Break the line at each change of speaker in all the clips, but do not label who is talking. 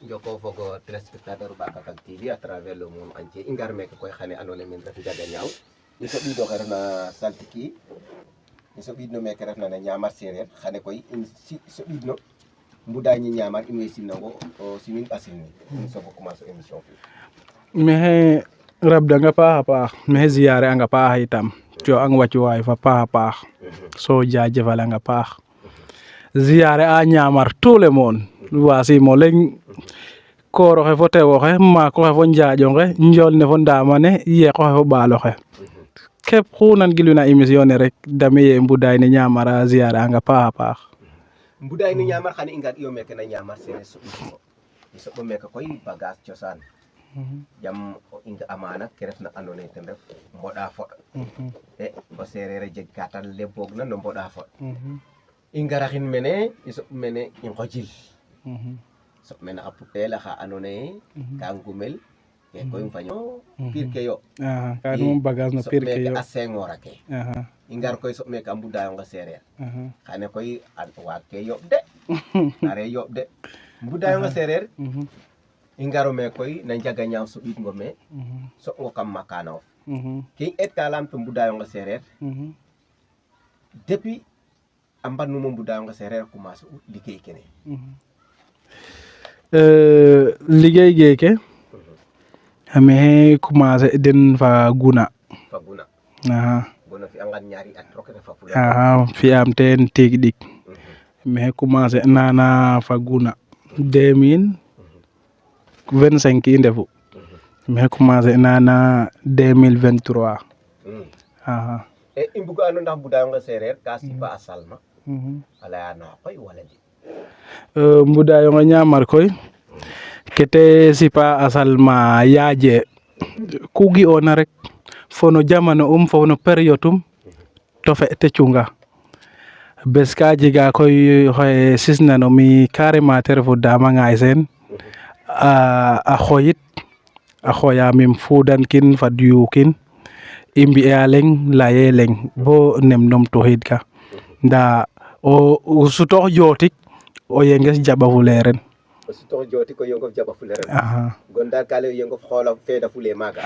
joko fogo téléspectateur Bakakak TV à travers le monde entier ingar mek koy xane andone men ref jaga ñaaw ni so bido xere na saltiki ni so bido mek ref na ñaamar séréer xane koy si so bido mbuda ñi ñaamar imi sinango o simin asini ni so ko commencer émission fi
mexe rabda nga paax mexe ziaré nga paax itam co ang waccu way fa paax so jaajëfal nga paax ziaré a ñaamar tout le monde wasi mo leñ kooro xe fo tewo xe maako xe fo njaajo xe njool ne fo ndaamane yeeko xe fo baalo xe kep xu nan giluna émission ne rek dame ye mbudaay ne ñaamara ziaré anga paax
mbudaay ni ñaamar xane ingar iyo mek na ñaamar séréer so so bo mek koy bagage cosaan jam o inga amana ke refna andone ten ref mboɗa fo e o séréer a jeg ka tan lebboog na no mboɗa fo i ngaraxin mene i soɓ mene i ngojil soɓ mene xa puteel axa andoona yee ka ngumel ke koy faño piir ke yo
ka ɗum bagage no piir ke yo
a Senghor ake i ngar koy soɓ meke a mbudayonga séréer xane koy waag ke yoɓ de are yoɓ de mbudayonga séréer i ngaro me koy na njaga ñaaw soɓiid ngo me soɓngo kam makanof ke i etka lamto mbudayonga séréer depuis a mbanuma mbudayonga séréer a commencer ut liggéey kene
liggéey geeke mexe commencer den fa guna
bona fi angan ñaari at rok refa fule
fi'am teen tiig ɗik mexe commencer nana fa guna 2025 i ndefu mexe commencer nana 2023
e i mbuga ano ndax mbudayonga séréer ka sipa a salma a leya na koy wala di
mbudayonga ñaamar koy kete sipa a salma yaaje ku gi'oona rek fo no jamano fo no période to fe'te cunga bes ka jega koy xoye sisnano mi carrément te refu Dama Ngaay Seen a xoyit a xoyamim fudankin fad yuukin i mbi'a leŋ laye leŋ bo nem numtuxiid ka nda o sutoox jootik o yenges jaɓa fuleeren
o sutoox jootik o yengof jaɓa fuleeren gon daal ka lay o yengof xoola feeda fule maaga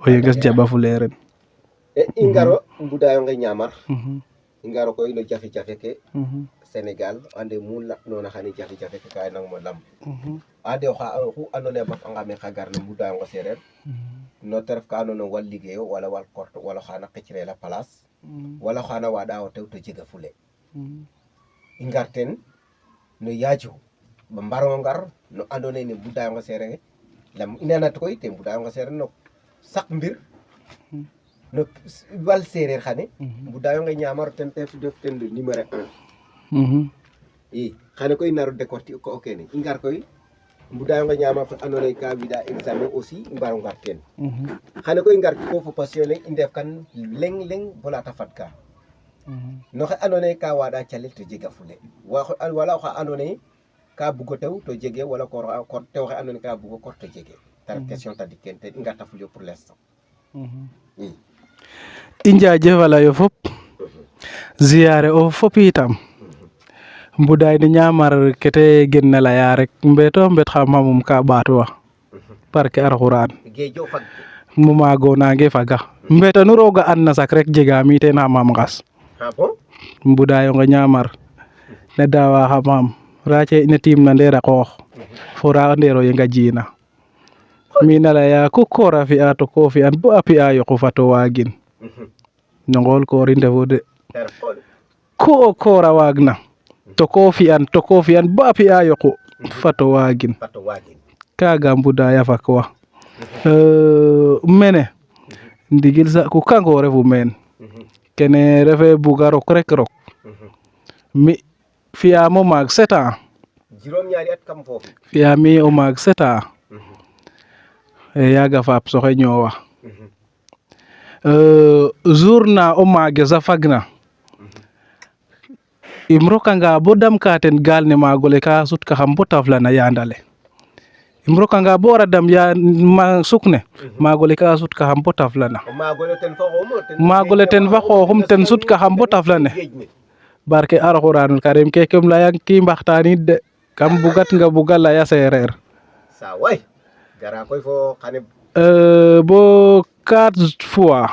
o yenges jaɓa fuleeren
e i ngaro mbudayonga ñaamar i ngaro koy no jafe-jafe ke Sénégal ande mu laknona xane jafe-jafe ke ka nang mo lam ande oxu andoona yee bafanga me xa garna mbudayonga séréer no te ref ka andoona yee wal liggéeyo wala wal korte wala xana xicrel a place wala xana waaɗa o tew to jega fule i ngar teen no yaaju ba mbarongo ngar no andoona yee ne mbudayonga séréer lam i nanat koy te mbudayonga séréer no sak mbir no wal séréer xane mbudayonga ñaamar ten te def ten le numéro 1 i xane koy naro décortique ko o kene i ngar koy mbudayonga ñaamar fo andoona yee ka wiɗa examen aussi i mbaro ngar teen xane koy ngar ko fo passion leŋ i ndef kan leŋ bo laata fadka no xe andoona yee ka waaɗa calel to jega fule wala oxa andoona yee ka bugo tew to jege wala tew xe andoona yee ka bugo kor to jege ta ref question tadik ken ten i ngarta fulyo pour l'instant
i njaajëfala yo fop ziaré o fop itam mbudaay ne ñaamar kete genna laya rek mbeeto mbet xa mamum ka ɓaatwa barke Alxuraan
geejo fag
mo maago nange faga mbeta nu rooga an na sak rek jegaam teen xa maam ngas mbudayonga ñaamar ne daawa xa maam raace ne tiimna ndeer a qoox fo ra ndeer o yenga jiina mi na laya ku koor a fi'a to ko fi'an bo a pi'a yoqu fato waagin no ngool koor i ndefu de ku o koor a waagna to ko fi'an bo a pi'a yoqu fato waagin kaaga mbudaya fakwa mene ndigil saku kango refu meen kene refe buga rok rek rok mi fi'aam o maag 7 ans fi'aami o maag 7 ans yaaga faap soxe ñoowa jour na o maages a fagna im rokanga bo damka ten gaal ne maagole ka sutkaxam bo taflana yandale im rokanga bo wara dam sukne maagole ka sutkaxam bo taflana maagole ten fa xooxum ten sutkaxam bo taflane barke Alxuraanul Karim keke um leya ki mbaxtaanid de kam bugat nga buga laya sereer
sa way gara koy fo xane
bo 4 fois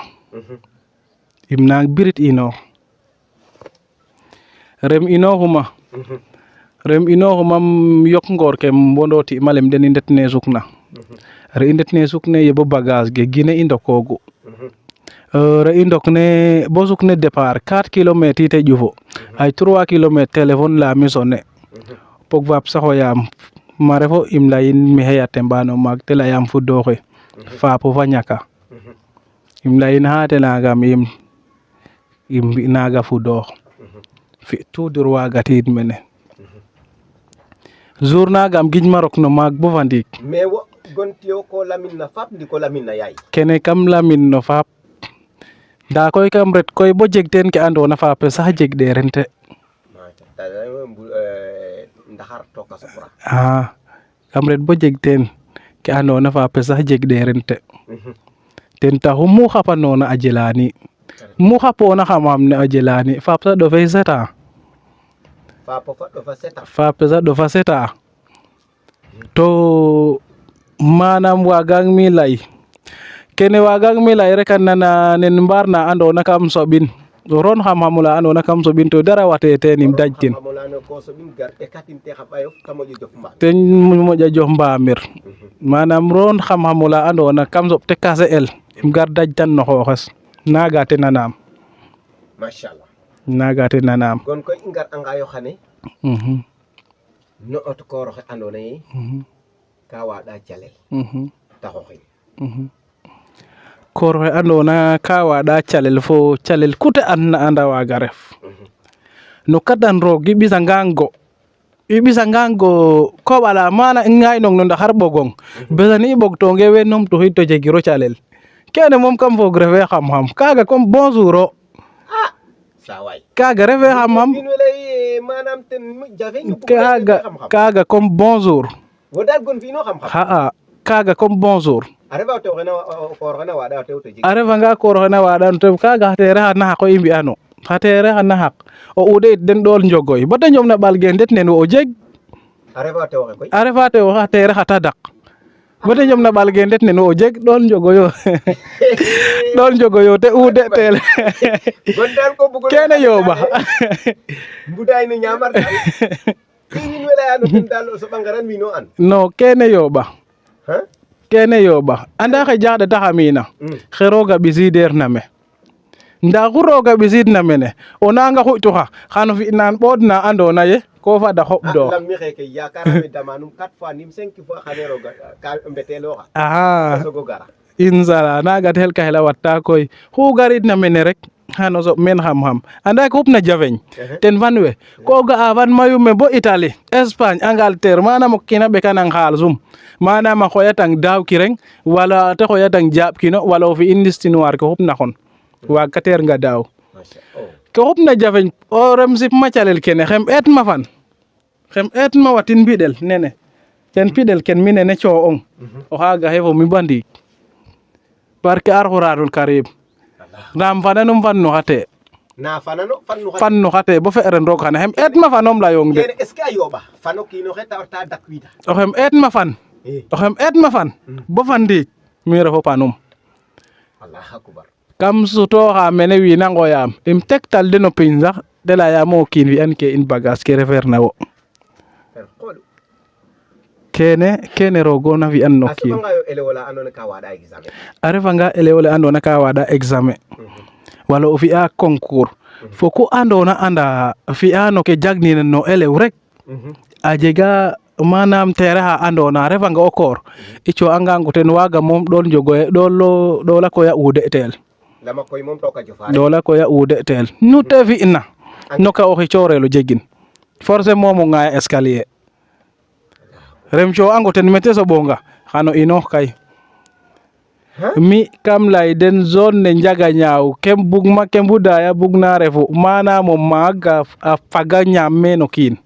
im naang birit ino rem inoxuma yok ngoor ke mbondoti malem den i ndet ne sukna re i ndet ne sukne yebo bagage ge gine i ndokogu re i ndok ne bo sukne départ 4 kilométre ite ƴufo ay 3 kilométre téléphone lami sonné pog faap saxoyam ma refo im leyin maxey a tembano maak te leyam fudooxe faapo fa ñaka im leyin xa te leyangam im mbi naaga fudoox fi tout droit gatiid mene jour nagam gijma rok no maak bo fa ndiik
mais wo gontiyo ko lamin na fap ndi ko lamin na yaay
kene kam lamin no faap nda koy kam ret koy bo jeg teen ke andoona faape sax jeg ɗeeren te
ndaxar toka sokora
kam ret bo jeg teen ke andoona faape sax jeg ɗeeren te ten taxu mu xapanoona a jelani mu xapoona xam-xam ne a jelani faap sa ɗofey seta faape sa ɗofa seta to manam wagang mi lay kene wagang mi lay rek a nana nen mbaar na andoona kam soɓin ron xam-xam la andoona kam soɓin to dara wate teen im dajtin ten moƴa jof mbamir manam ron xam-xam la andoona kam soɓ te kase el im gar dajtan no xooxes naga te nanam
machallah
naga te nanam
gon koy i ngar anga yo xane no auto koor xe andoona ye ka waɗa calel ta xoxin
koor xe andoona ka waɗa calel fo calel ku te andna anda waaga ref no kadan roog i ɓisangaan go koɓala mana i ŋaynong no ndaxar ɓogong besan i ɓogtonge we numtuxid to jegiro calel kene moom kam foog refe xam-xam kaga comme bonjour o kaga refe xam-xam kaga comme bonjour xa'a kaga comme bonjour a refanga koor xe na waɗano tew kaga xa tere xa naxaq o i mbi'ano xa tere xa naxaq o uude it den ɗool njogoy bata ñomna ɓaal ge ndet nen wo o jeg a refa tew xa tere xa tadak bata ñomna ɓaal ge ndet nen wo o jeg ɗool njogoyo ɗool njogoyo te uude tel kene yooɓa non kene yooɓa kene yooɓa anda xe jaxɗa taxa miina xe rooga ɓisiideer na me nda xu rooga ɓisiid na mene o nanga xuƴtuxa xano fi naan ɓood na andoona ye ko fada xoɓ doox insala naga tel ka xela watta koy xu garid na mene rek xano soɓ meen xam-xam anda ke xupna jafeñ ten fan we ko ga'a fan mayu me bo Italie Espagne Angleterre manam o kiina ɓekanang xaalisum manam a xoyatang daaw kireng wala te xoyatang jaaɓ kino wala o fi'in histoire ke xupna xon waag ka teer nga daaw ke xupna jafeñ o rem sip ma calel kene xem eet ma watin mbiɗel nene ten piɗel ken mi nene coo'ong o xaaga xe fo mi ba ndiik barke Alxuraanul Kariim naam fananum fan no xate fan no xate bo fe'ren roog xane xem eet ma fanom layong de o xem eet ma fan bo fa ndiik mi refo panum kam sutooxa mene wiin a ngoyaam im tektal den o pin sax de layaam o kiin fi'an ke in bagage ke refeer na wo kene roogo na fi'an no kiin a refanga elew ole andoona ka waaɗa examen wala o fi'a concours fo ku andoona anda fi'a no ke jagnina no elew rek a jega manam tere xa andoona a refanga o koor i cooxangang o ten waaga moom ɗool njogoye ɗoola koy a uude tel ɗoola koy a uude tel nu te fi'na no ka o xicoorel o jegin forcé moom o ŋaaya escalier rem cooxango ten mete soɓonga xano inoox kay mi kam lay den zone ne Njagañaaw kem bugma ke mbudaya bugna refu manam o maag a faga ñaam meen o kiin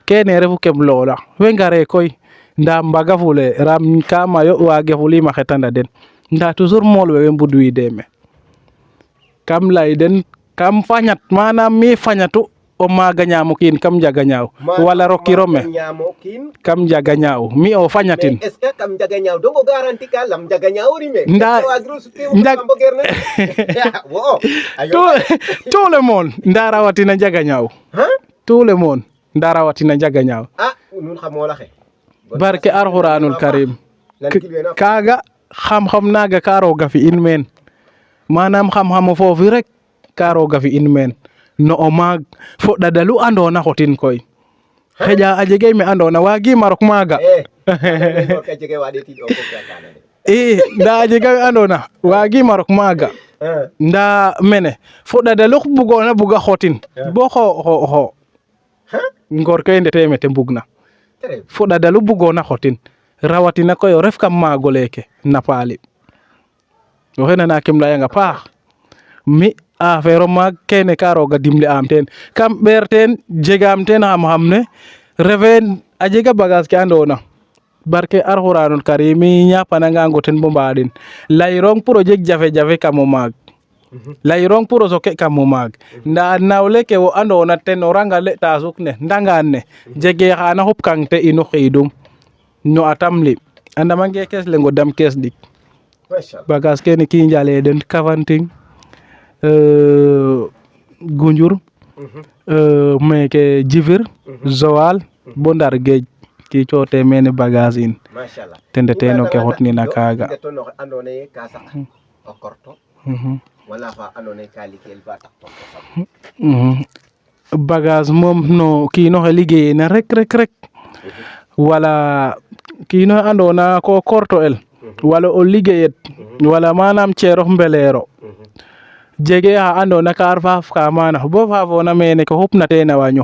kene refu kem loola we ngare koy nda mbaga fule ram ka mayo waage fuliim a xetana den nda toujours mool we mbudwiide me kam lay den kam fañat manam mi fañatu o maaga ñaamo kiin kam njaga ñaaw wala rokiro me
ñaamo kiin
kam njaga ñaaw mi o fañatin
mais est ce que kam njaga ñaaw dongo garanti ka lam njaga ñaaw rime
Nda-
wo
tout le monde nda rawatina njaga ñaaw tout le monde nda rawatina njaga ñaaw
ah nun xamo la xe
barke alxuraanul karim
lan kilwena
kaaga xam-xam naaga ka rooga fi in meen manam xam-xam foofi rek ka rooga fi in meen no o maag fo ɗadalu andoona xotin koy xeƴa a jegay me andoona waagiima rok maaga
ka jege waɗe tiɗ o ko kana de
nda a jega we andoona waagiima rok maaga nda mene fo ɗadalu bugoona buga xotin bo xo ngor ke ndete mete mbugna fo ɗadalu bugoona xotin rawatina koy o ref kam maago leeke na paali oxey nana kem layanga paax mi affaire o maag kene ka rooga dimle am teen kam ɓeer teen jegaam teen xam-xam ne refe a jega bagage ke andoona barke alxuraanul karim mi ñapanangango ten bo mbaɗin layrong pour o jeg jafe-jafe kam o maag layrong pour o soke kam o maag nda nawle ke wo andoona ten o ranga le tasuk ne ndangaan ne jege xaana xupkang te inu xiidum no atam li andamange kees leŋ o dam kees ɗik bagage kene ki njale den Kafountine Gunjur meke Djifir Joal bo Ndar Géej ki coote mene bagage in ten ndete no ke xotnina kaaga
andoona ye ka saq o korto wala fa andoona ye ka liggéeyel ba tax
bagage moom no kiino xe liggéeyena rek wala kiino xe andoona ko korto el wala o liggéeyet wala manam ceerox mbeleero jege xa andoona ka faaf ka maana bo faafoona mene ko xupna teen a wañu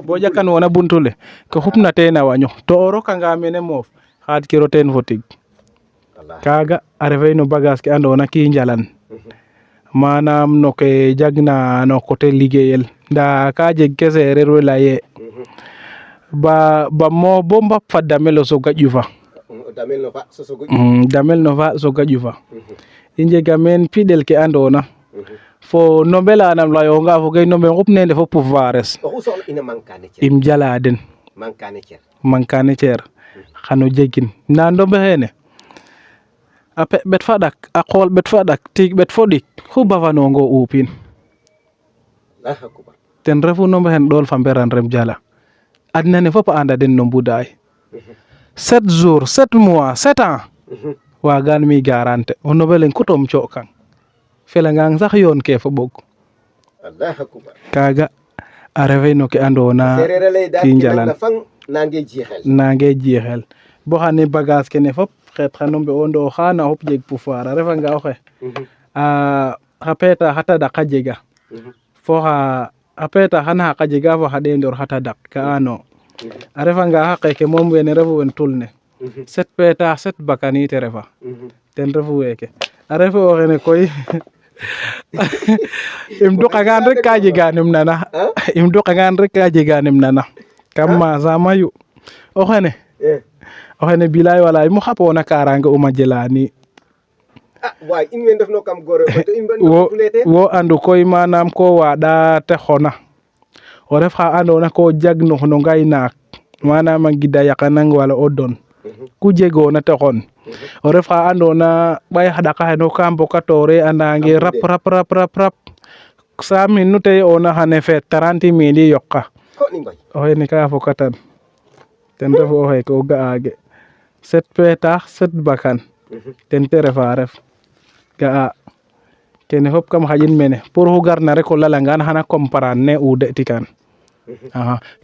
bo jakan wona buntu le ko xupna teen a wañu to o rokanga mene moof xaadkiro teen fo tig kaaga a refay no bagage ke andoona ki njalan manam no ke jagna no coté liggéeyel nda ka jeg ke seereer we laye ba mo bo mbap fa damel o soga ƴufa damel no fa soga ƴufa i njega meen piɗel ke andoona fo nombe lanam layonga fogay nombe xupnende fo pouvoires im jala den mankane ceer xano jegin nda ndombe xeene a pe ɓet fa ɗak a qool ɓet fa ɗak tiig ɓet fo ɗik xu bafanongo upin ten refu nombe xen ɗool fa mberan rem jala adna ne fop a anda den no mbudaay 7 jours 7 mois 7 ans wagan mi garante o nombe leŋ kutom cookang felangang sax yoon ke fo ɓog kaaga a refay no ke andoona ki njalan nange jiixel bo xane bagage kene fop xeet xano mbe'ondo xaana fop jeg pouvoir a refanga o xe xa peeta xa tadak a jega fo xa peeta xana xaqa jega fo xa ɗeendoor xa tadak ga'ano a refanga xa qeeke moom wene refu wen tul ne 7 peeta 7 bakani te refa ten refu weeke a refe o xene koy im duqangaan rek ka jega nem nana im duqangaan rek ka jega nem nana kam masa mayu o xene bilaay walaay mu xapoona kaaraange uma jelani
waay in way ndefno kam goor
wo andu koy manam ko waɗa te xona o ref xa andoona ko jagnox no ngaynaak manam a ngida yaqanang wala o don ku jegoona te xon o ref xa andoona ɓay xa ɗaka xeno ka mbokatoore a nange rap 5 minute ye'oona xane feet 30 minutes yoqa o xene ka fokatan ten refu o xeeke o ga'aage 7 peetaax 7 bakan ten te refa ref ga'a kene fop kam xaƴin mene pour xu garna rek o lalangaan xana comprendre ne u de tikan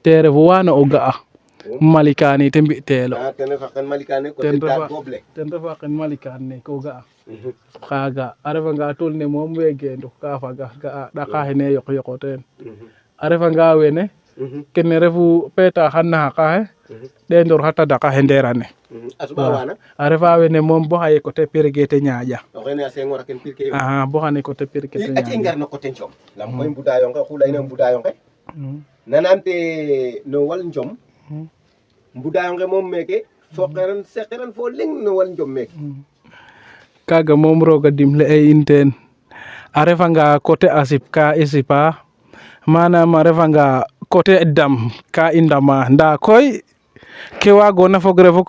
te refu wana o ga'a malikani te mbi teelo ten refa qen malikane ko ga'a xaaga a refanga tul ne moom we geendu ka faga ga'a ɗaka xene yoq teen a refanga wene kene refu peeta xan na xa qaxe ɗeendoor xa tadaka xe ndeerane a refa wene moom bo xaye coté pirge te ñaaƴa bo xane coté pirge te
ñaaƴa i ngar no coté Njom lam koy mbudayonge oxu leyna mbudayonge nanam te no wal Njom mbudayonge moom meke seqiran fo leŋ no wal Njom meke
kaaga moom roog a dimle e in teen a refanga coté a sip ka i sipa manam a refanga côté dam ka i ndama nda koy ke waagona fog refu